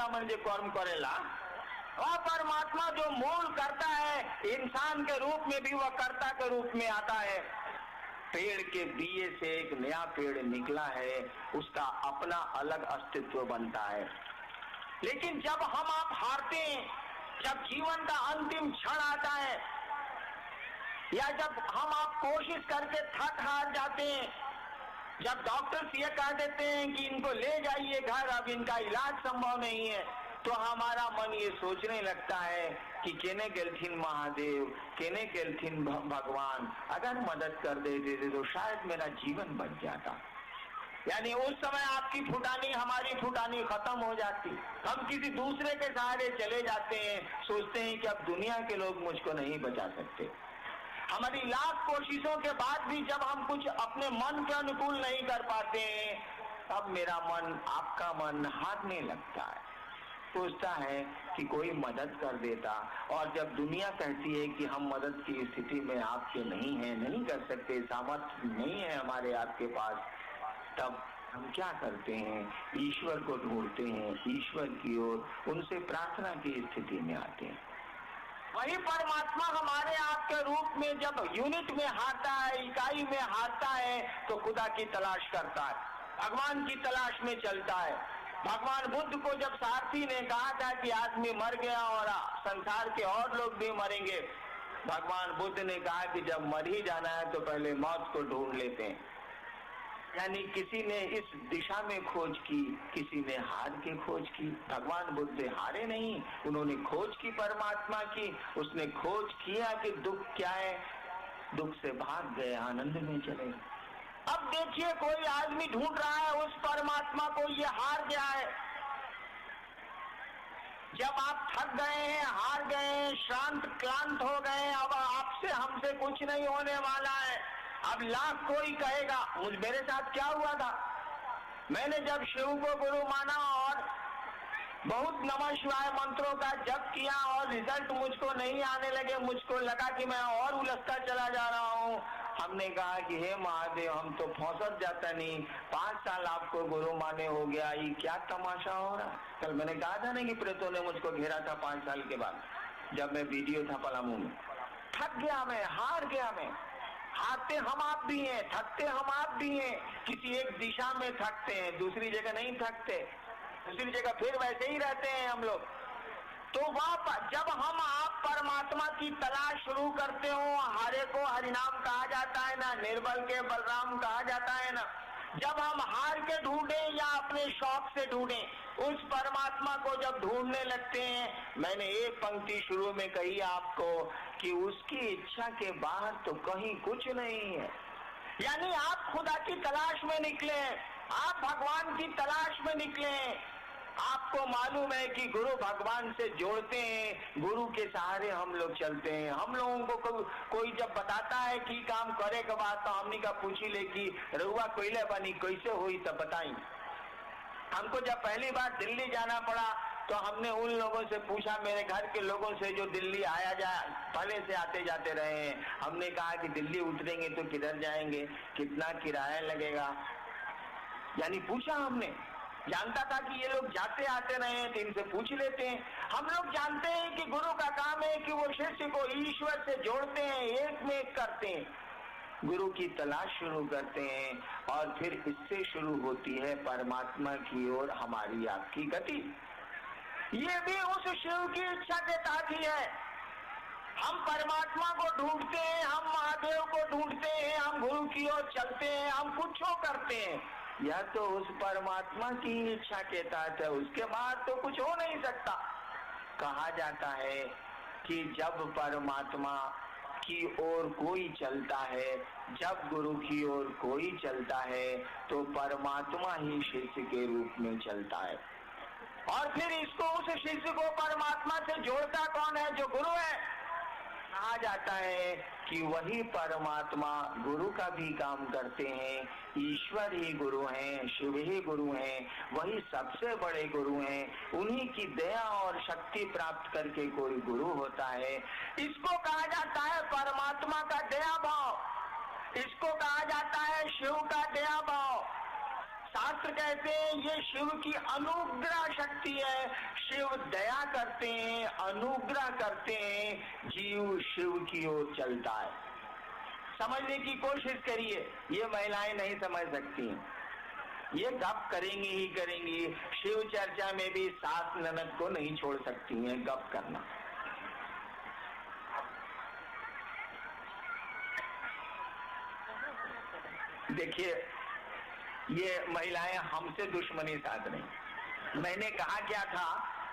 मन जो कर्म करेला, वह परमात्मा जो मूल करता है, इंसान के रूप में भी वह कर्ता के रूप में आता है। पेड़ के बीए से एक नया पेड़ निकला है, उसका अपना अलग अस्तित्व बनता है। लेकिन जब हम आप हारते हैं, जब जीवन का अंतिम क्षण आता है, या जब हम आप कोशिश करके थक हार जाते हैं, जब डॉक्टर्स ये कह देते हैं कि इनको ले जाइए घर, अब इनका इलाज संभव नहीं है, तो हमारा मन ये सोचने लगता है कि केने गेलथिन महादेव, केने गेलथिन भगवान, अगर मदद कर देते थे तो शायद मेरा जीवन बच जाता। यानी उस समय आपकी फुटानी, हमारी फुटानी खत्म हो जाती। हम किसी दूसरे के सहारे चले जाते हैं, सोचते हैं कि अब दुनिया के लोग मुझको नहीं बचा सकते। हमारी लाख कोशिशों के बाद भी जब हम कुछ अपने मन के अनुकूल नहीं कर पाते हैं, तब मेरा मन, आपका मन हारने लगता है, सोचता है कि कोई मदद कर देता। और जब दुनिया कहती है कि हम मदद की स्थिति में आपके नहीं हैं, नहीं कर सकते, सामर्थ्य नहीं है हमारे आपके पास, तब हम क्या करते हैं? ईश्वर को ढूंढते हैं, ईश्वर की ओर उनसे प्रार्थना की स्थिति में आते हैं। वही परमात्मा हमारे आपके रूप में जब यूनिट में हारता है, इकाई में हारता है, तो खुदा की तलाश करता है, भगवान की तलाश में चलता है। भगवान बुद्ध को जब सारथी ने कहा था कि आदमी मर गया और संसार के और लोग भी मरेंगे, भगवान बुद्ध ने कहा कि जब मर ही जाना है तो पहले मौत को ढूंढ लेते हैं। यानी किसी ने इस दिशा में खोज की, किसी ने हार के खोज की। भगवान बुद्ध हारे नहीं, उन्होंने खोज की परमात्मा की। उसने खोज किया कि दुख क्या है, दुख से भाग गए, आनंद में चले। अब देखिए, कोई आदमी ढूंढ रहा है उस परमात्मा को, ये हार गया है। जब आप थक गए हैं, हार गए हैं, श्रांत क्लांत हो गए, अब आपसे हमसे कुछ नहीं होने वाला है, अब लाख कोई कहेगा। मेरे साथ क्या हुआ था, मैंने जब शिव को गुरु माना और बहुत नमः शिवाय मंत्रों का जप किया और रिजल्ट मुझको नहीं आने लगे, मुझको लगा कि मैं और उलझता चला जा रहा हूँ। हमने कहा कि हे महादेव, हम तो फौसत जाता नहीं, 5 साल आपको गुरु माने हो गया, ये क्या तमाशा हो रहा। कल मैंने कहा था ना कि प्रेतों ने मुझको घेरा था 5 साल के बाद, जब मैं वीडियो था पलामू में। थक गया मैं, हार गया मैं। हारते हम आप भी हैं, थकते हम आप भी हैं। किसी एक दिशा में थकते हैं, दूसरी जगह नहीं थकते, दूसरी जगह फिर वैसे ही रहते हैं हम लोग। तो वह जब हम आप परमात्मा की तलाश शुरू करते हो, हारे को हरिनाम कहा जाता है ना, निर्बल के बलराम कहा जाता है ना। जब हम हार के ढूंढे या अपने शौक से ढूंढे, उस परमात्मा को जब ढूंढने लगते हैं, मैंने एक पंक्ति शुरू में कही आपको कि उसकी इच्छा के बाहर तो कहीं कुछ नहीं है। यानी आप खुदा की तलाश में निकले, आप भगवान की तलाश में निकले। आपको मालूम है कि गुरु भगवान से जोड़ते हैं, गुरु के सहारे हम लोग चलते हैं। हम लोगों को कोई जब बताता है कि काम करे के बाद, तो हमने का पूछी ले कि रहुआ कोयले बनी कैसे हुई, तब बताई। हमको जब पहली बार दिल्ली जाना पड़ा, तो हमने उन लोगों से पूछा, मेरे घर के लोगों से जो दिल्ली आया जाए, पहले से आते जाते रहे हैं। हमने कहा कि दिल्ली उतरेंगे तो किधर जाएंगे, कितना किराया लगेगा, यानी पूछा हमने। जानता था कि ये लोग जाते आते रहे हैं, तो इनसे पूछ लेते हैं। हम लोग जानते हैं कि गुरु का काम है कि वो शिष्य को ईश्वर से जोड़ते हैं, एक में एक करते हैं, गुरु की तलाश शुरू करते हैं, और फिर इससे शुरू होती है परमात्मा की ओर हमारी आपकी गति। ये भी उस शिव की इच्छा के तहत ही है। हम परमात्मा को ढूंढते हैं, हम महादेव को ढूंढते हैं, हम गुरु की ओर चलते हैं, हम कुछ करते हैं, यह तो उस परमात्मा की इच्छा के तहत है, उसके बाद तो कुछ हो नहीं सकता। कहा जाता है कि जब परमात्मा की ओर कोई चलता है, जब गुरु की ओर कोई चलता है, तो परमात्मा ही शिष्य के रूप में चलता है। और फिर इसको, उस शिष्य को परमात्मा से जोड़ता कौन है? जो गुरु है। कहा जाता है कि वही परमात्मा गुरु का भी काम करते हैं, ईश्वर ही गुरु हैं, शिव ही गुरु हैं, वही सबसे बड़े गुरु हैं। उन्हीं की दया और शक्ति प्राप्त करके कोई गुरु होता है। इसको कहा जाता है परमात्मा का दया भाव, इसको कहा जाता है शिव का दया भाव। शास्त्र कहते हैं ये शिव की अनुग्रह शक्ति है, शिव दया करते हैं, अनुग्रह करते हैं, जीव शिव की ओर चलता है। समझने की कोशिश करिए, ये महिलाएं नहीं समझ सकती हैं, ये गप करेंगी ही करेंगी। शिव चर्चा में भी सास ननद को नहीं छोड़ सकती हैं गप करना। देखिए, ये महिलाएं हमसे दुश्मनी साध रही। मैंने कहा क्या था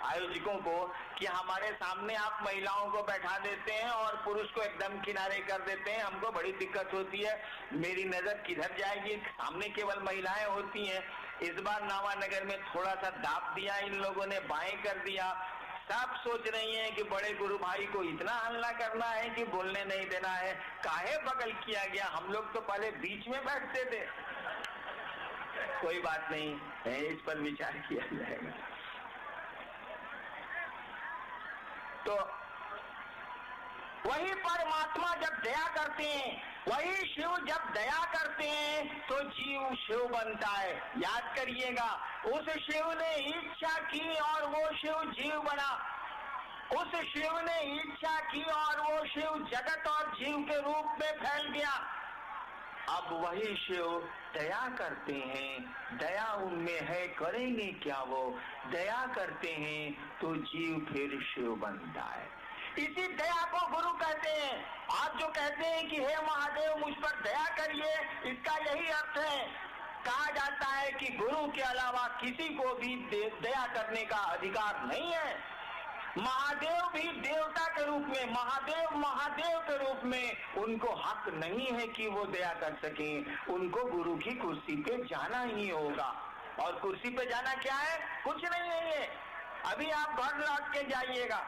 आयोजकों को कि हमारे सामने आप महिलाओं को बैठा देते हैं और पुरुष को एकदम किनारे कर देते हैं, हमको बड़ी दिक्कत होती है, मेरी नजर किधर जाएगी, सामने केवल महिलाएं होती हैं। इस बार नावानगर में थोड़ा सा दाब दिया इन लोगों ने, बाएं कर दिया। सब सोच रही हैं कि बड़े गुरु भाई को इतना हल्ला करना है कि बोलने नहीं देना है, काहे बगल किया गया, हम लोग तो पहले बीच में बैठते थे। कोई बात नहीं है, इस पर विचार किया जाएगा। तो वही परमात्मा जब दया करते हैं, वही शिव जब दया करते हैं तो जीव शिव बनता है। याद करिएगा, उस शिव ने इच्छा की और वो शिव जीव बना। उस शिव ने इच्छा की और वो शिव जगत और जीव के रूप में फैल गया। अब वही शिव दया करते हैं, दया उनमें है, करेंगे क्या वो, दया करते हैं तो जीव फिर शिव बनता है। इसी दया को गुरु कहते हैं। आप जो कहते हैं कि हे महादेव मुझ पर दया करिए, इसका यही अर्थ है। कहा जाता है कि गुरु के अलावा किसी को भी दया करने का अधिकार नहीं है। महादेव भी देवता के रूप में, महादेव के रूप में उनको हक नहीं है कि वो दया कर सकें। उनको गुरु की कुर्सी पे जाना ही होगा। और कुर्सी पे जाना क्या है, कुछ नहीं है ये। अभी आप घर लौट के जाइएगा,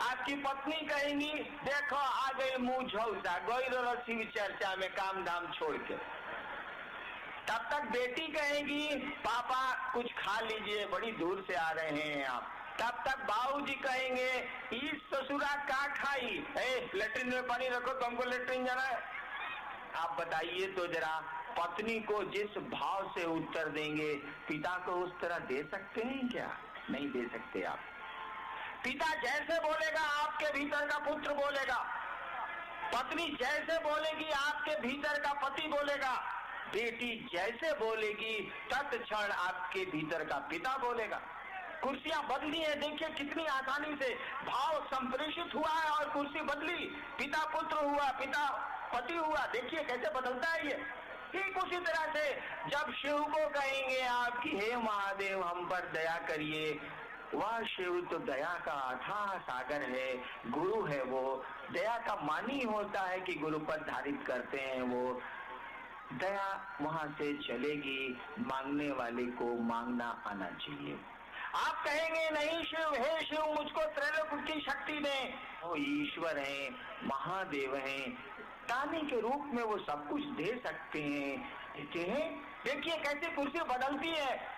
आपकी पत्नी कहेंगी देखो आ गई मुंह झौसा, गई रो शिव चर्चा में काम धाम छोड़ के। तब तक बेटी कहेगी पापा कुछ खा लीजिए, बड़ी दूर से आ रहे हैं आप। तब तक बाबूजी कहेंगे इस ससुरा का खाई, लेटरिन में पानी रखो, तुमको लेटरिन जाना है। आप बताइए तो जरा, पत्नी को जिस भाव से उत्तर देंगे पिता को उस तरह दे सकते हैं क्या? नहीं दे सकते आप। पिता जैसे बोलेगा आपके भीतर का पुत्र बोलेगा, पत्नी जैसे बोलेगी आपके भीतर का पति बोलेगा, बेटी जैसे बोलेगी तत्क्षण आपके भीतर का पिता बोलेगा। कुर्सियां बदली है, देखिए कितनी आसानी से भाव संप्रेषित हुआ है और कुर्सी बदली, पिता पुत्र हुआ, पिता पति हुआ। देखिए कैसे बदलता है ये। ठीक उसी तरह से जब शिव को कहेंगे आप कि हे महादेव हम पर दया करिए, वह शिव तो दया का अथाह सागर है, गुरु है। वो दया का मानी होता है कि गुरु पर धारित करते हैं, वो दया वहां से चलेगी। मांगने वाले को मांगना आना चाहिए। आप कहेंगे नहीं शिव, हे शिव मुझको त्रैलोक की शक्ति दे, वो ईश्वर हैं, महादेव हैं, दानी के रूप में वो सब कुछ दे सकते हैं। देखिए कैसे कुर्सी बदलती है।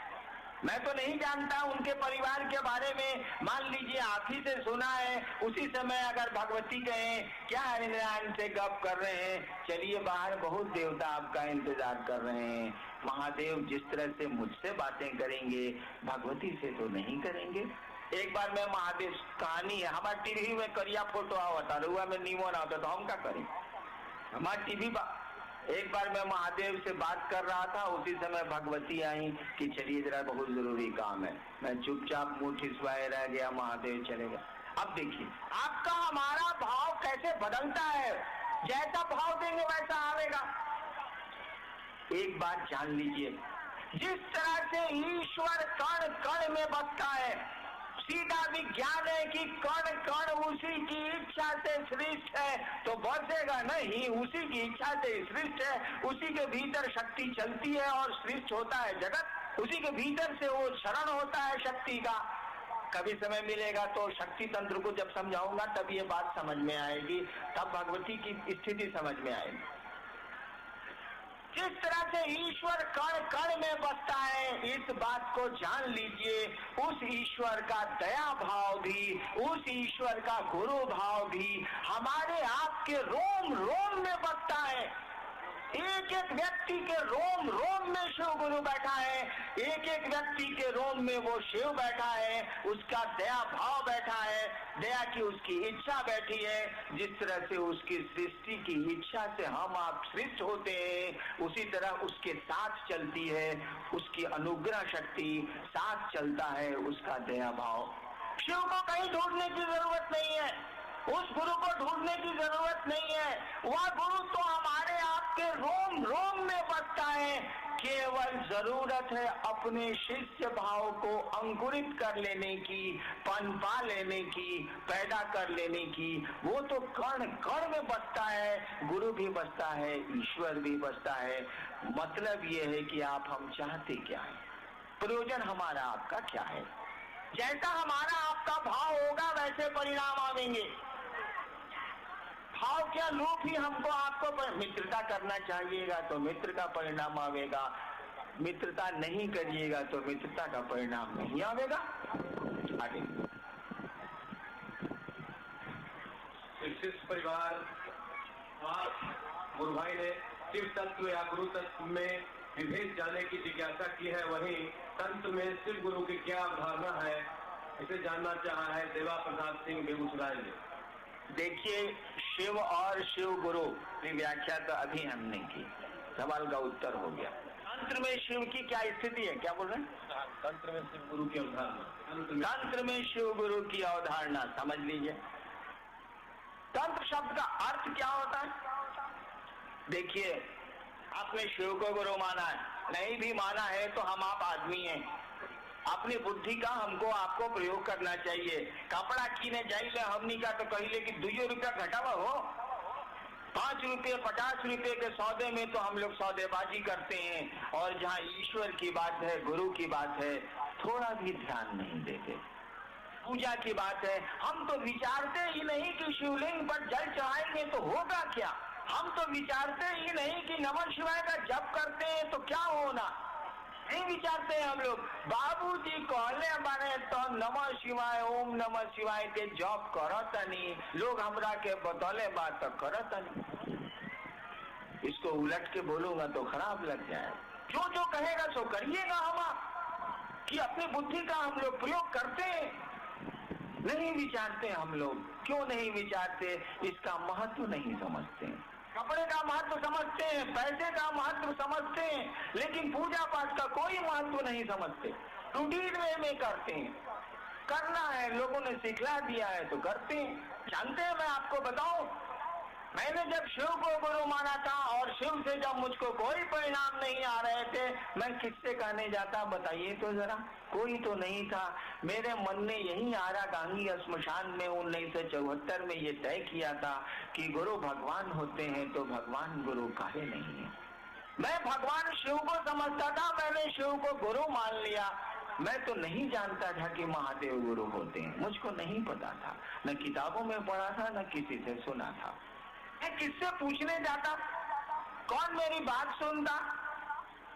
मैं तो नहीं जानता उनके परिवार के बारे में, मान लीजिए आप ही से सुना है। उसी समय अगर भगवती कहें क्या हरिनारायण से गप कर रहे हैं, चलिए बाहर बहुत देवता आपका इंतजार कर रहे हैं। महादेव जिस तरह से मुझसे बातें करेंगे भगवती से तो नहीं करेंगे। एक बार मैं महादेव कहानी है, हमारे टीवी में करिया फोटो आवता, रुआ में नीमो ना होता तो हम क्या करें, हमारे टीवी। एक बार मैं महादेव से बात कर रहा था, उसी समय भगवती आई कि चलिए जरा बहुत जरूरी काम है। मैं चुपचाप मुंह ठिसवाए रह गया, महादेव चले गए। अब देखिए आपका हमारा भाव कैसे बदलता है, जैसा भाव देंगे वैसा आवेगा। एक बात जान लीजिए, जिस तरह से ईश्वर कण कण में बसता है, सीधा विज्ञान है कि कण कण उसी की इच्छा से सृष्ट है, तो बसेगा नहीं, उसी की इच्छा से सृष्ट है। उसी के भीतर शक्ति चलती है और सृष्ट होता है जगत, उसी के भीतर से वो शरण होता है शक्ति का। कभी समय मिलेगा तो शक्ति तंत्र को जब समझाऊंगा तब ये बात समझ में आएगी, तब भगवती की स्थिति समझ में आएगी। जिस तरह से ईश्वर कण कण में बसता है, इस बात को जान लीजिए। उस ईश्वर का दया भाव भी, उस ईश्वर का गुरु भाव भी हमारे आपके रोम रोम में बसता है। एक एक व्यक्ति के रोम रोम में शिव गुरु बैठा है, एक एक व्यक्ति के रोम में वो शिव बैठा है, उसका दया भाव बैठा है, दया की उसकी इच्छा बैठी है। जिस तरह से उसकी सृष्टि की इच्छा से हम आप सृष्ट होते हैं, उसी तरह उसके साथ चलती है उसकी अनुग्रह शक्ति, साथ चलता है उसका दया भाव। शिव को कहीं ढूंढने की जरूरत नहीं है, उस गुरु को ढूंढने की जरूरत नहीं है, वह गुरु तो हमारे आपके रोम रोम में बसता है। केवल जरूरत है अपने शिष्य भाव को अंकुरित कर लेने की, पनपा लेने की, पैदा कर लेने की। वो तो कण कण में बसता है, गुरु भी बसता है, ईश्वर भी बसता है। मतलब ये है कि आप हम चाहते क्या है, प्रयोजन हमारा आपका क्या है। जैसा हमारा आपका भाव होगा वैसे परिणाम आवेंगे। भाव क्या लोग ही हमको आपको मित्रता करना चाहिएगा तो मित्र का परिणाम आवेगा, मित्रता नहीं करिएगा तो मित्रता का परिणाम नहीं आवेगा। आगे शिष्य परिवार, आप गुरु भाई ने शिव तत्व या गुरु तत्व में विभेद जाने की जिज्ञासा की है, वहीं तंत्र में शिव गुरु की क्या अवधारणा है, इसे जानना चाहा है देवा प्रसाद सिंह बेगूसराय ने। देखिए, शिव और शिव गुरु की व्याख्या तो अभी हमने की, सवाल का उत्तर हो गया। तंत्र में शिव की क्या स्थिति है, क्या बोल रहे हैं? तंत्र में शिव गुरु की अवधारणा, तंत्र में शिव गुरु की अवधारणा समझ लीजिए। तंत्र शब्द का अर्थ क्या होता है? देखिए, आपने शिव को गुरु माना है, नहीं भी माना है तो हम आप आदमी हैं, अपनी बुद्धि का हमको आपको प्रयोग करना चाहिए। कपड़ा कीने जाइए हमनी का तो कहिले कि 2 रुपया घटावा हो, 5 रुपये 50 रुपये के सौदे में तो हम लोग सौदेबाजी करते हैं, और जहाँ ईश्वर की बात है, गुरु की बात है, थोड़ा भी ध्यान नहीं देते। पूजा की बात है, हम तो विचारते ही नहीं कि शिवलिंग पर जल चढ़ाएंगे तो होगा क्या, हम तो विचारते ही नहीं कि नमः शिवाय का जप करते हैं तो क्या होना, नहीं विचारते हैं हम लोग। बाबूजी कहले माने तो नमः शिवाय ओम नमः शिवाय के जप करतनी, लोग हमरा के बतौले बात तो करतनी। इसको उलट के बोलूंगा तो खराब लग जाए। जो जो कहेगा सो करिएगा हम आप, कि अपनी बुद्धि का हम लोग प्रयोग करते हैं, नहीं विचारते हम लोग। क्यों नहीं विचारते? इसका महत्व नहीं समझते। कपड़े का महत्व समझते हैं, पैसे का महत्व समझते हैं, लेकिन पूजा पाठ का कोई महत्व नहीं समझते। रूटीन वे में करते हैं, करना है, लोगों ने सिखला दिया है तो करते हैं। जानते हैं, मैं आपको बताऊं, मैंने जब शिव को गुरु माना था और शिव से जब मुझको कोई परिणाम नहीं आ रहे थे, मैं किससे कहने जाता बताइए तो जरा? कोई तो नहीं था। मेरे मन ने यही आरा गांगी श्मशान में 1974 में ये तय किया था कि गुरु भगवान होते हैं तो भगवान गुरु काहे नहीं है। मैं भगवान शिव को समझता था, मैंने शिव को गुरु मान लिया। मैं तो नहीं जानता था कि महादेव गुरु होते हैं, मुझको नहीं पता था, न किताबों में पढ़ा था न किसी से सुना था। मैं किससे पूछने जाता? कौन मेरी बात सुनता?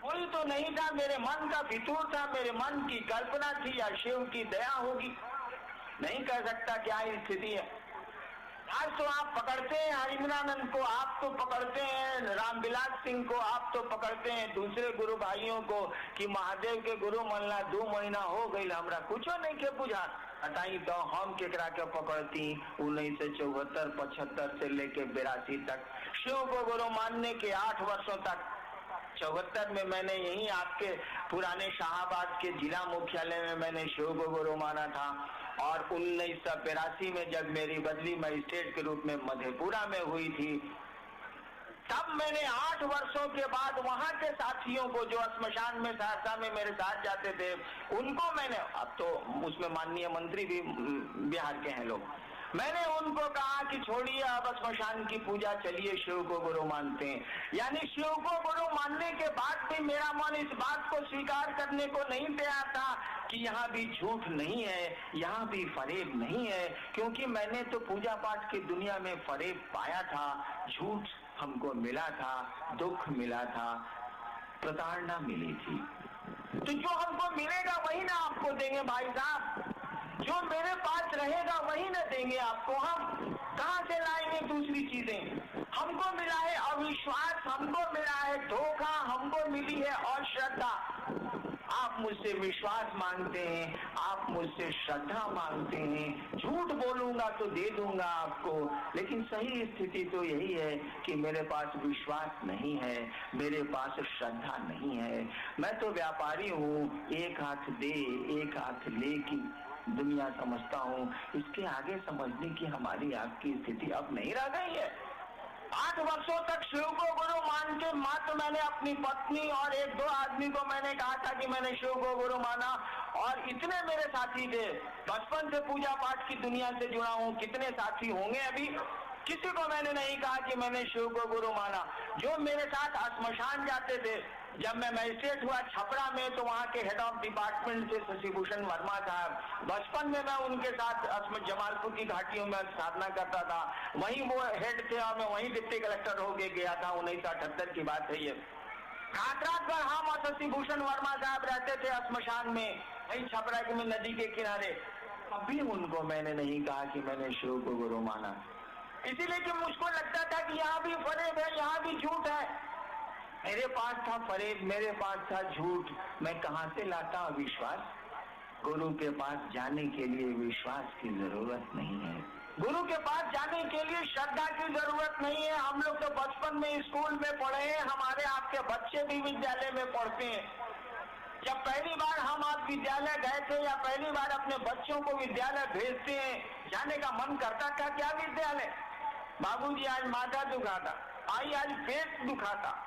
कोई तो नहीं था। मेरे मन का फितूर था, मेरे मन की कल्पना थी या शिव की दया होगी, नहीं कह सकता क्या स्थिति है। आज तो आप पकड़ते हैं हरिमनानंद को, आप तो पकड़ते हैं रामविलास सिंह को, आप तो पकड़ते हैं दूसरे गुरु भाइयों को कि महादेव के गुरु मनला 2 महीना हो गई, हमरा कुछ नहीं के बुझा। बताई तो हम केकरा के पकड़ती 1974-75 से लेके 82 तक। शिव को गुरु मानने के 8 वर्षों तक, 74 में मैंने यही आपके पुराने शाहाबाद के जिला मुख्यालय में मैंने शिव को गुरु माना था, और 1982 में जब मेरी बदली मजिस्ट्रेट के रूप में मधेपुरा में हुई थी, तब मैंने 8 वर्षों के बाद वहां के साथियों को जो श्मशान में सहरसा में मेरे साथ जाते थे, उनको मैंने, अब तो उसमें माननीय मंत्री भी बिहार के हैं लोग, मैंने उनको कहा कि छोड़िए अब श्मशान की पूजा, चलिए शिव को गुरु मानते हैं। यानी शिव को गुरु मानने के बाद भी मेरा मन इस बात को स्वीकार करने को नहीं तैयार था कि यहाँ भी झूठ नहीं है, यहाँ भी फरेब नहीं है, क्योंकि मैंने तो पूजा पाठ की दुनिया में फरेब पाया था, झूठ हमको मिला था, दुख मिला था, प्रताड़ना मिली थी। तो जो हमको मिलेगा वही ना आपको देंगे भाई साहब, जो मेरे पास रहेगा वही ना देंगे आपको। हम कहाँ से लाएंगे दूसरी चीजें? हमको मिला है अविश्वास, हमको मिला है धोखा, हमको मिली है अश्रद्धा। आप मुझसे विश्वास मांगते हैं, आप मुझसे श्रद्धा मांगते हैं। झूठ बोलूंगा तो दे दूंगा आपको, लेकिन सही स्थिति तो यही है कि मेरे पास विश्वास नहीं है, मेरे पास श्रद्धा नहीं है। मैं तो व्यापारी हूँ, एक हाथ दे एक हाथ ले की दुनिया समझता हूँ। इसके आगे समझने की हमारी आपकी स्थिति अब नहीं रह गई है। 8 वर्षों तक शिव को गुरु मान के मात्र मैंने अपनी पत्नी और 1-2 आदमी को मैंने कहा था कि मैंने शिव को गुरु माना, और इतने मेरे साथी थे। बचपन से पूजा पाठ की दुनिया से जुड़ा हूँ, कितने साथी होंगे अभी, किसी को मैंने नहीं कहा कि मैंने शिव को गुरु माना। जो मेरे साथ श्मशान जाते थे, जब मैं मजिस्ट्रेट हुआ छपरा में, तो वहाँ के हेड ऑफ डिपार्टमेंट थे शशिभूषण वर्मा साहब। बचपन में मैं उनके साथ जमालपुर की घाटियों में साधना करता था, वहीं वो हेड थे और मैं वहीं डिप्टी कलेक्टर होके गया था। 1978 की बात है ये। रात भर हम और शशिभूषण वर्मा साहब रहते थे श्मशान में, वहीं छपरा के में नदी के किनारे। अभी उनको मैंने नहीं कहा कि मैंने शिव को गुरु माना, इसीलिए कि मुझको लगता था कि यहाँ भी फरेब है, यहाँ भी झूठ है। मेरे पास था फरेब, मेरे पास था झूठ, मैं कहाँ से लाता विश्वास? गुरु के पास जाने के लिए विश्वास की जरूरत नहीं है, गुरु के पास जाने के लिए श्रद्धा की जरूरत नहीं है। हम लोग तो बचपन में स्कूल में पढ़े हैं, हमारे आपके बच्चे भी विद्यालय में पढ़ते हैं। जब पहली बार हम आप विद्यालय गए थे या पहली बार अपने बच्चों को विद्यालय भेजते हैं, जाने का मन करता था क्या विद्यालय? बाबूजी आज माथा दुखाता, आई आज पेट दुखाता,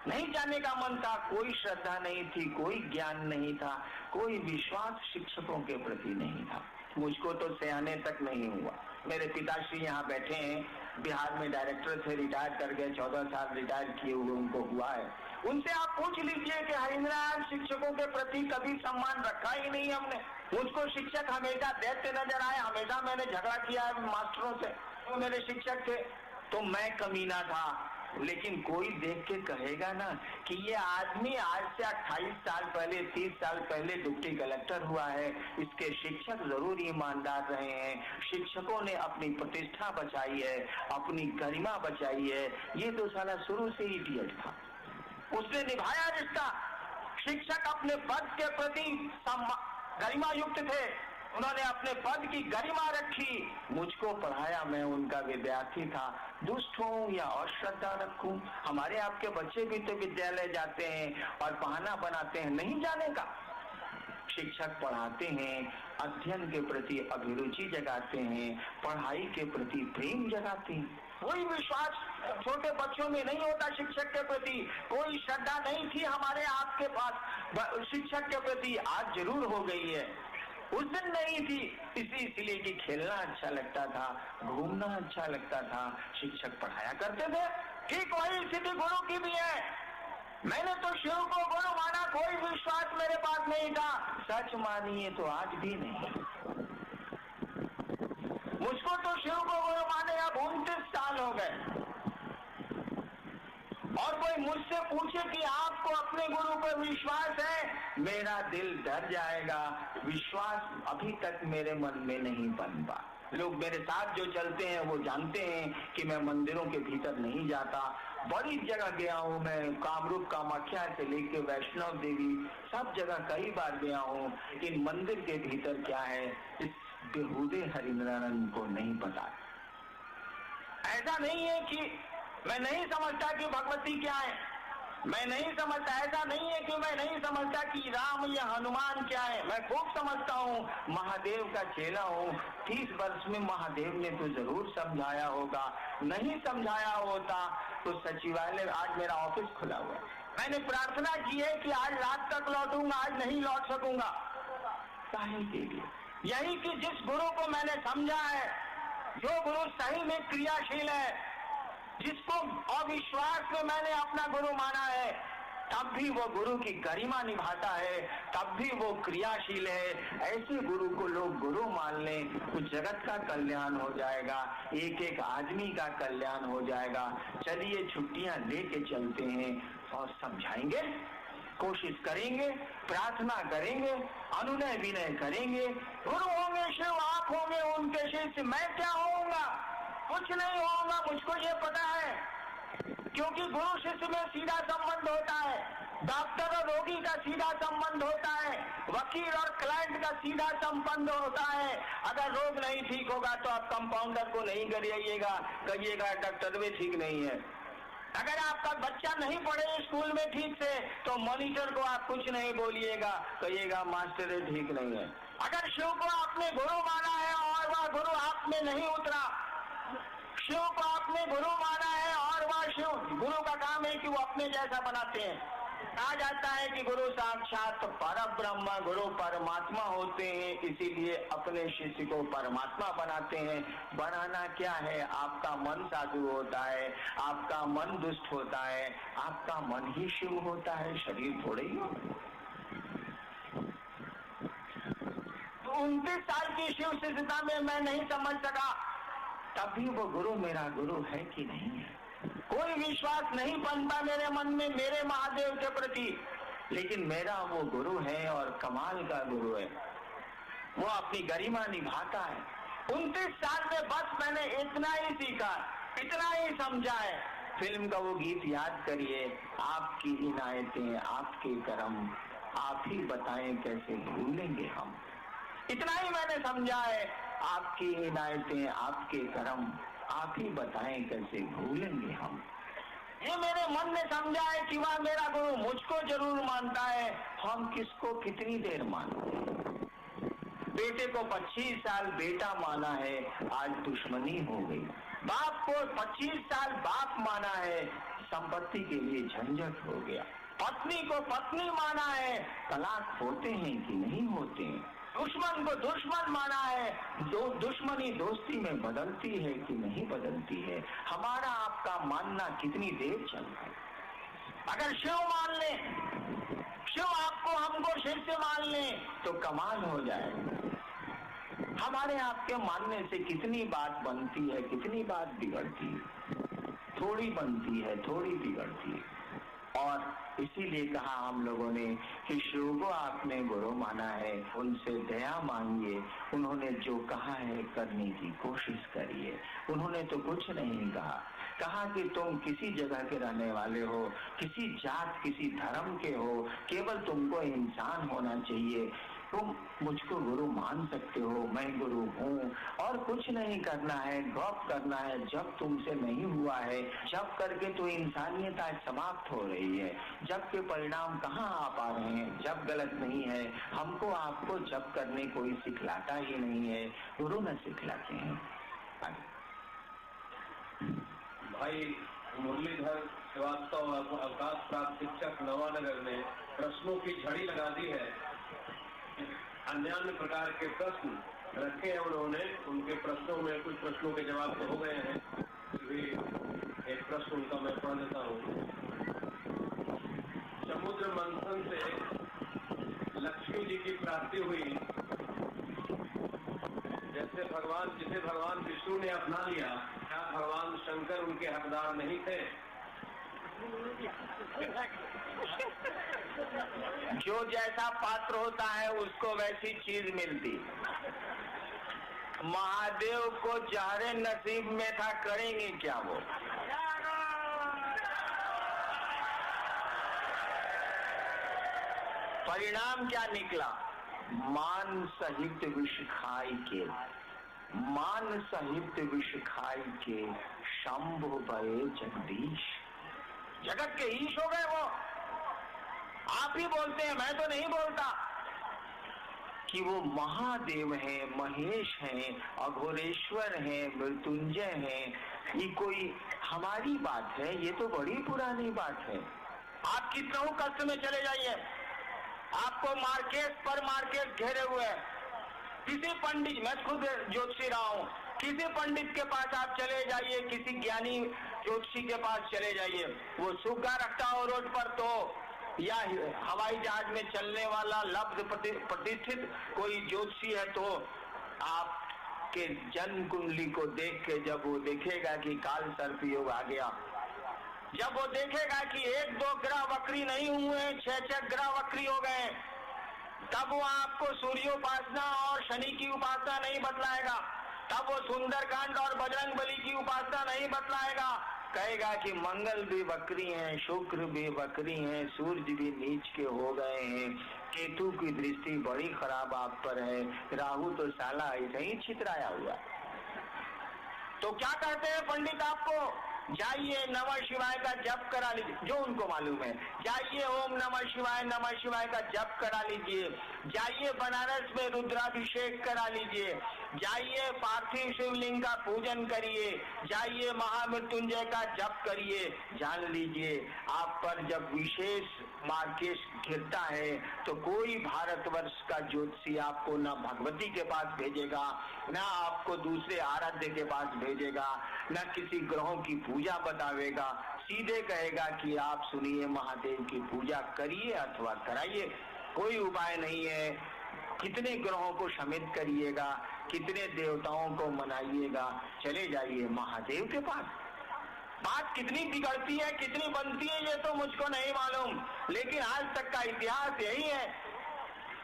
नहीं जाने का मन था। कोई श्रद्धा नहीं थी, कोई ज्ञान नहीं था, कोई विश्वास शिक्षकों के प्रति नहीं था। मुझको तो सयाने तक नहीं हुआ। मेरे पिताश्री यहाँ बैठे हैं, बिहार में डायरेक्टर थे, रिटायर कर गए, 14 साल रिटायर किए हुए उनको हुआ है। उनसे आप पूछ लीजिए कि हरिंद्र शिक्षकों के प्रति कभी सम्मान रखा ही नहीं हमने। मुझको शिक्षक हमेशा देते नजर आए, हमेशा मैंने झगड़ा किया है मास्टरों से, तो मेरे शिक्षक थे, तो मैं कमीना था। लेकिन कोई देख के कहेगा ना कि ये आदमी आज से 28 साल पहले 30 साल पहले डिप्टी कलेक्टर हुआ है, इसके शिक्षक जरूर ईमानदार रहे हैं, शिक्षकों ने अपनी प्रतिष्ठा बचाई है, अपनी गरिमा बचाई है। ये तो साला शुरू से इडियट था, उसने निभाया रिश्ता। शिक्षक अपने पद के प्रति गरिमा युक्त थे, उन्होंने अपने पद की गरिमा रखी। मुझको पढ़ाया, मैं उनका विद्यार्थी था। दुष्ट हूँ या अश्रद्धा रखूं? हमारे आपके बच्चे भी तो विद्यालय जाते हैं और बहाना बनाते हैं नहीं जाने का। शिक्षक पढ़ाते हैं, अध्ययन के प्रति अभिरुचि जगाते हैं, पढ़ाई के प्रति प्रेम जगाते हैं। कोई विश्वास छोटे बच्चों में नहीं होता शिक्षक के प्रति, कोई श्रद्धा नहीं थी हमारे आपके पास शिक्षक के प्रति। आज जरूर हो गई है, उस दिन नहीं थी। इसलिए कि खेलना अच्छा लगता था, घूमना अच्छा लगता था, शिक्षक पढ़ाया करते थे। ठीक वही स्थिति गुरु की भी है। मैंने तो शिव को गुरु माना, कोई विश्वास मेरे पास नहीं था। सच मानिए तो आज भी नहीं। मुझको तो शिव को गुरु माने अब 29 साल हो गए, और कोई मुझसे पूछे कि आपको अपने गुरु पर विश्वास है, मेरा दिल डर जाएगा। विश्वास अभी तक मेरे मन में नहीं बन पा। लोग मेरे साथ जो चलते हैं वो जानते हैं कि मैं मंदिरों के भीतर नहीं जाता। बड़ी जगह गया हूँ मैं, कामरूप कामाख्या से लेके वैष्णव देवी सब जगह कई बार गया हूँ, लेकिन मंदिर के भीतर क्या है इस बेहुदे हरिनारायण को नहीं पता। ऐसा नहीं है कि मैं नहीं समझता कि भगवती क्या है, मैं नहीं समझता। ऐसा नहीं है कि मैं नहीं समझता कि राम या हनुमान क्या है, मैं खूब समझता हूँ। महादेव का चेला हूँ। 30 वर्ष में महादेव ने तो जरूर समझाया होगा, नहीं समझाया होता तो सचिवालय आज मेरा ऑफिस खुला हुआ है। मैंने प्रार्थना की है कि आज रात तक लौटूंगा, आज नहीं लौट सकूंगा। काहे के लिए? यही कि जिस गुरु को मैंने समझा है, जो गुरु सही में क्रियाशील है, जिसको अविश्वास में मैंने अपना गुरु माना है, तब भी वो गुरु की गरिमा निभाता है, तब भी वो क्रियाशील है। ऐसे गुरु को लोग गुरु मान लें तो जगत का कल्याण हो जाएगा, एक एक आदमी का कल्याण हो जाएगा। चलिए छुट्टियां लेके चलते हैं और समझाएंगे, कोशिश करेंगे, प्रार्थना करेंगे, अनुनय विनय करेंगे। गुरु होंगे शिव, आप होंगे उनके शिष्य, मैं क्या होऊंगा? कुछ नहीं होगा, मुझको ये पता है। क्योंकि गुरु शिष्य में सीधा संबंध होता है, डॉक्टर और रोगी का सीधा संबंध होता है, वकील और क्लाइंट का सीधा संबंध होता है। अगर रोग नहीं ठीक होगा तो आप कंपाउंडर को नहीं कहिएगा डॉक्टर भी ठीक नहीं है। अगर आपका बच्चा नहीं पढ़े स्कूल में ठीक से तो मॉनिटर को आप कुछ नहीं बोलिएगा, कहिएगा मास्टर ठीक नहीं है। अगर शिव को आपने गुरु माना है और वह गुरु आप में नहीं उतरा, शिव को आपने गुरु माना है और वह शिव, गुरु का काम है कि वो अपने जैसा बनाते हैं। कहा जाता है कि गुरु साक्षात परब्रह्म, गुरु परमात्मा होते हैं, इसीलिए अपने शिष्य को परमात्मा बनाते हैं। बनाना क्या है? आपका मन साधु होता है, आपका मन दुष्ट होता है, आपका मन ही शिव होता है, शरीर थोड़े ही। तो 29 साल की शिव शिष्यता में मैं नहीं समझ सका, तभी वो गुरु मेरा गुरु है कि नहीं है। कोई विश्वास नहीं बनता मेरे मन में मेरे महादेव के प्रति, लेकिन मेरा वो गुरु है और कमाल का गुरु है, वो अपनी गरिमा निभाता है। 29 साल में बस मैंने इतना ही सीखा, इतना ही समझा है। फिल्म का वो गीत याद करिए, आपकी इनायतें आपके करम, आप ही बताएं कैसे भूलेंगे हम। इतना ही मैंने समझा है, आपकी इनायतें आपके करम, आप ही बताएं कैसे भूलेंगे हम। ये मेरे मन ने समझा है कि वह मेरा गुरु मुझको जरूर मानता है, हम किसको कितनी देर मानते हैं। बेटे को 25 साल बेटा माना है, आज दुश्मनी हो गई। बाप को 25 साल बाप माना है, संपत्ति के लिए झंझट हो गया। पत्नी को पत्नी माना है, तलाक होते हैं कि नहीं होते हैं। दुश्मन को दुश्मन माना है, दुश्मनी दोस्ती में बदलती है कि नहीं बदलती है। हमारा आपका मानना कितनी देर चल रहा है। अगर शिव मान ले, शिव आपको हमको शिव से मान ले तो कमाल हो जाए। हमारे आपके मानने से कितनी बात बनती है, कितनी बात बिगड़ती है। थोड़ी बनती है, थोड़ी बिगड़ती है। और इसीलिए कहा हम लोगों ने कि शिव को आपने गुरु माना है, उनसे दया मांगिए, उन्होंने जो कहा है करने की कोशिश करिए। उन्होंने तो कुछ नहीं कहा कि तुम किसी जगह के रहने वाले हो, किसी जात किसी धर्म के हो, केवल तुमको इंसान होना चाहिए, तुम मुझको गुरु मान सकते हो, मैं गुरु हूँ, और कुछ नहीं करना है, गौप करना है। जब तुमसे नहीं हुआ है, जब करके तो इंसानियत आज समाप्त हो रही है। जब के परिणाम कहाँ आ पा रहे हैं, जब गलत नहीं है। हमको आपको जब करने कोई सिखलाता ही नहीं है, गुरु न सिखलाते हैं। भाई मुरलीधर श्रीवास्तव अवकाश प्राप्त शिक्षक नवानगर ने प्रश्नों की झड़ी लगा दी है। अन्य प्रकार के प्रश्न रखे हैं उन्होंने, उनके प्रश्नों में कुछ प्रश्नों के जवाब तो हो गए हैं, फिर एक प्रश्न उनका मैं पढ़ देता हूँ। समुद्र मंथन से लक्ष्मी जी की प्राप्ति हुई, जिसे भगवान विष्णु ने अपना लिया, क्या भगवान शंकर उनके हकदार नहीं थे? जो जैसा पात्र होता है उसको वैसी चीज मिलती। महादेव को जहरे नसीब में था, करेंगे क्या वो? परिणाम क्या निकला? मान सहित विष खाई के, मान सहित विष खाई के, शंभु भये जगदीश। जगत के ईश हो गए वो। आप ही बोलते हैं, मैं तो नहीं बोलता, कि वो महादेव हैं, महेश हैं, अघोरेश्वर हैं, मृत्युंजय हैं। ये कोई हमारी बात है? ये तो बड़ी पुरानी बात है। आप कितना कष्ट में चले जाइए, आपको मार्केट पर मार्केट घेरे हुए हैं। किसी पंडित, मैं खुद ज्योतिषी रहा हूँ, किसी पंडित के पास आप चले जाइए, किसी ज्ञानी ज्योतिषी के पास चले जाइए, वो सुग्गा रखता हो रोड पर तो, या हवाई जहाज में चलने वाला लब्ध प्रतिष्ठित कोई ज्योतिषी है तो आपके जन्म कुंडली को देख के जब वो देखेगा कि काल सर्प योग आ गया, जब वो देखेगा कि 1-2 ग्रह वक्री नहीं हुए, 6-6 ग्रह वक्री हो गए, तब वो आपको सूर्योपासना और शनि की उपासना नहीं बतलाएगा, तब वो सुंदरकांड और बजरंग बली की उपासना नहीं बतलाएगा, कहेगा कि मंगल भी वक्री हैं, शुक्र भी वक्री हैं, सूर्य भी नीच के हो गए हैं, केतु की दृष्टि बड़ी खराब आप पर है, राहु तो साला ऐसा ही छितराया हुआ। तो क्या कहते हैं पंडित आपको? जाइए नमः शिवाय का जप करा लीजिए, जो उनको मालूम है। जाइए ओम नमः शिवाय का जप करा लीजिए। जाइए बनारस में रुद्राभिषेक करा लीजिए। जाइए पार्थिव शिवलिंग का पूजन करिए। जाइए महामृत्युंजय का जप करिए। जान लीजिए आप पर जब विशेष मार्केश गिरता है तो कोई भारतवर्ष का ज्योतिषी आपको न भगवती के पास भेजेगा, न आपको दूसरे आराध्य के पास भेजेगा, न किसी ग्रहों की पूजा बतावेगा। सीधे कहेगा कि आप सुनिए महादेव की पूजा करिए अथवा कराइए, कोई उपाय नहीं है। कितने ग्रहों को शमित करिएगा, कितने देवताओं को मनाइएगा, चले जाइए महादेव के पास। बात कितनी बिगड़ती है, कितनी बनती है, ये तो मुझको नहीं मालूम, लेकिन आज तक का इतिहास यही है।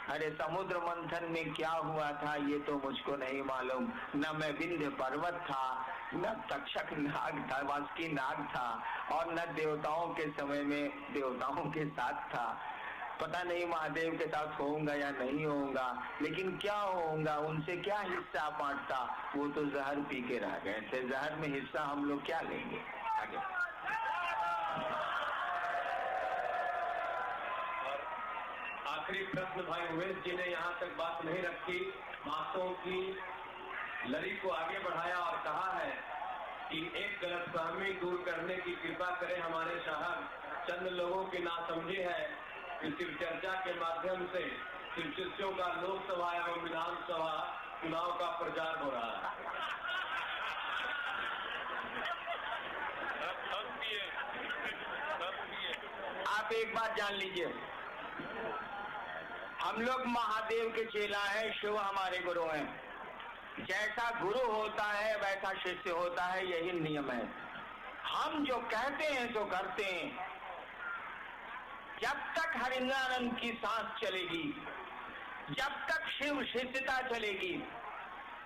अरे समुद्र मंथन में क्या हुआ था ये तो मुझको नहीं मालूम। न मैं विंध्य पर्वत था, न तक्षक नाग था, वासुकी नाग था, और न देवताओं के समय में देवताओं के साथ था। पता नहीं महादेव के साथ होऊंगा या नहीं होऊंगा, लेकिन क्या होऊंगा, उनसे क्या हिस्सा बांटता। वो तो जहर पी के रह गए थे, जहर में हिस्सा हम लोग क्या लेंगे। आगे आखिरी प्रश्न भाई उमेश जी ने यहाँ तक बात नहीं रखी, बातों की लड़ी को आगे बढ़ाया और कहा है कि एक गलतफहमी दूर करने की कृपा करें हमारे साहब। चंद लोगों की नासमझी है कि शिव चर्चा के माध्यम से शिव शिष्यों का लोकसभा एवं विधानसभा चुनाव का प्रचार हो रहा है। आप एक बात जान लीजिए, हम लोग महादेव के चेला हैं, शिव हमारे गुरु हैं। जैसा गुरु होता है वैसा शिष्य होता है, यही नियम है। हम जो कहते हैं तो करते हैं। जब तक हरिनानंद की सांस चलेगी, जब तक शिव शिष्यता चलेगी,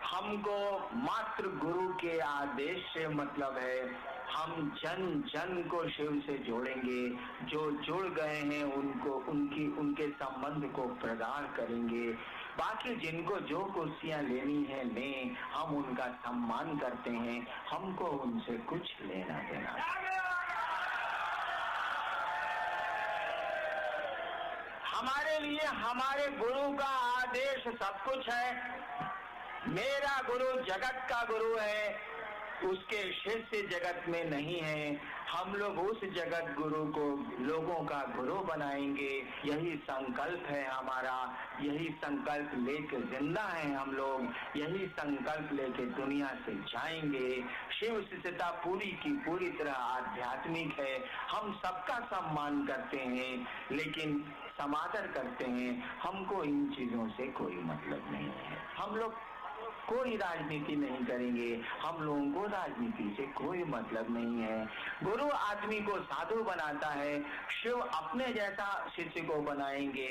हमको मात्र गुरु के आदेश से मतलब है। हम जन जन को शिव से जोड़ेंगे, जो जुड़ गए हैं उनको उनके संबंध को प्रगाढ़ करेंगे। बाकी जिनको जो कुर्सियां लेनी है लें, हम उनका सम्मान करते हैं, हमको उनसे कुछ लेना देना। हमारे लिए हमारे गुरु का आदेश सब कुछ है। मेरा गुरु जगत का गुरु है, उसके शिष्य जगत में नहीं है। हम लोग उस जगत गुरु को लोगों का गुरु बनाएंगे, यही संकल्प है हमारा। यही संकल्प लेके जिंदा है हम लोग, यही संकल्प लेके दुनिया से जाएंगे। शिव शिष्यता पूरी की पूरी तरह आध्यात्मिक है। हम सबका सम्मान करते हैं, लेकिन समादर करते हैं। हमको इन चीजों से कोई मतलब नहीं है। हम लोग कोई राजनीति नहीं करेंगे, हम लोगों को राजनीति से कोई मतलब नहीं है। गुरु आदमी को साधु बनाता है, शिव अपने जैसा शिष्य को बनाएंगे।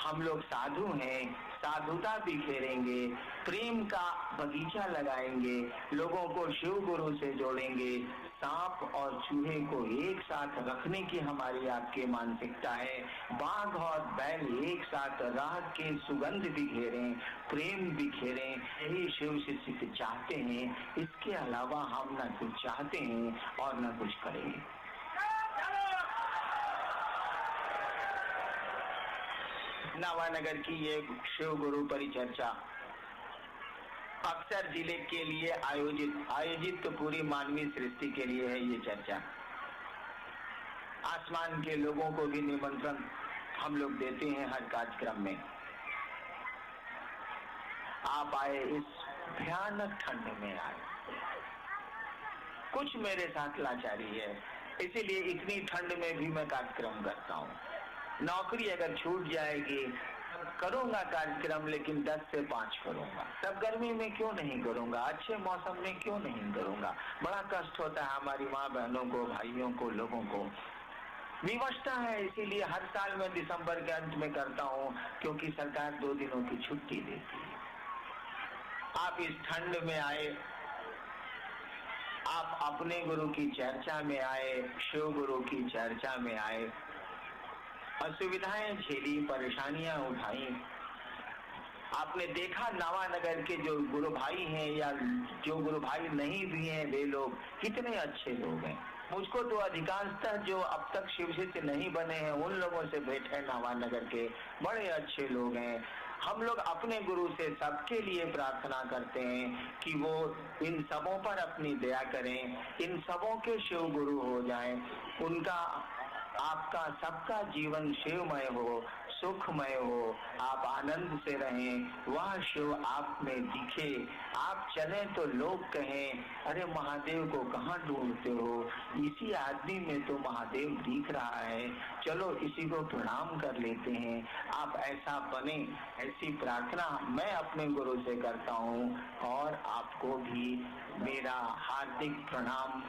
हम लोग साधु हैं, साधुता बिखेरेंगे, प्रेम का बगीचा लगाएंगे, लोगों को शिव गुरु से जोड़ेंगे। सांप और चूहे को एक साथ रखने की हमारी आपकी मानसिकता है। बाघ और बैल एक साथ राह के सुगंध बिखेरें, प्रेम बिखेरें, यही शिव शिष्य चाहते हैं। इसके अलावा हम न कुछ चाहते हैं और न कुछ करेंगे। नवानगर की ये शिव गुरु परिचर्चा अक्सर जिले के लिए आयोजित तो पूरी मानवीय सृष्टि के लिए है ये चर्चा। आसमान के लोगों को भी निमंत्रण हम लोग देते हैं हर कार्यक्रम में। आप आए, इस भयानक ठंड में आए। कुछ मेरे साथ लाचारी है, इसीलिए इतनी ठंड में भी मैं कार्यक्रम करता हूँ। नौकरी अगर छूट जाएगी करूंगा कार्यक्रम, लेकिन 10 से 5 करूंगा। तब गर्मी में क्यों नहीं करूंगा, अच्छे मौसम में क्यों नहीं करूंगा। बड़ा कष्ट होता है हमारी माँ बहनों को, भाइयों को, लोगों को। विवशता है, इसीलिए हर साल मैं दिसंबर के अंत में करता हूँ, क्योंकि सरकार 2 दिनों की छुट्टी देती है। आप इस ठंड में आए, आप अपने गुरु की चर्चा में आए, शिव गुरु की चर्चा में आए, असुविधाएं झेली, परेशानियां उठाई। आपने देखा नवानगर के जो गुरु भाई हैं या जो गुरु भाई नहीं भी हैं, वे लोग कितने अच्छे लोग हैं। मुझको तो अधिकांशतः जो अब तक शिव से नहीं बने हैं उन लोगों से भेंट है, नवानगर के बड़े अच्छे लोग हैं। हम लोग अपने गुरु से सबके लिए प्रार्थना करते हैं कि वो इन सबों पर अपनी दया करें, इन सबों के शिव गुरु हो जाएं, उनका आपका सबका जीवन शिवमय हो, सुखमय हो, आप आनंद से रहें, वह शिव आप में दिखे। आप चले तो लोग कहें, अरे महादेव को कहाँ ढूंढते हो, इसी आदमी में तो महादेव दिख रहा है, चलो इसी को प्रणाम कर लेते हैं। आप ऐसा बने, ऐसी प्रार्थना मैं अपने गुरु से करता हूँ और आपको भी मेरा हार्दिक प्रणाम।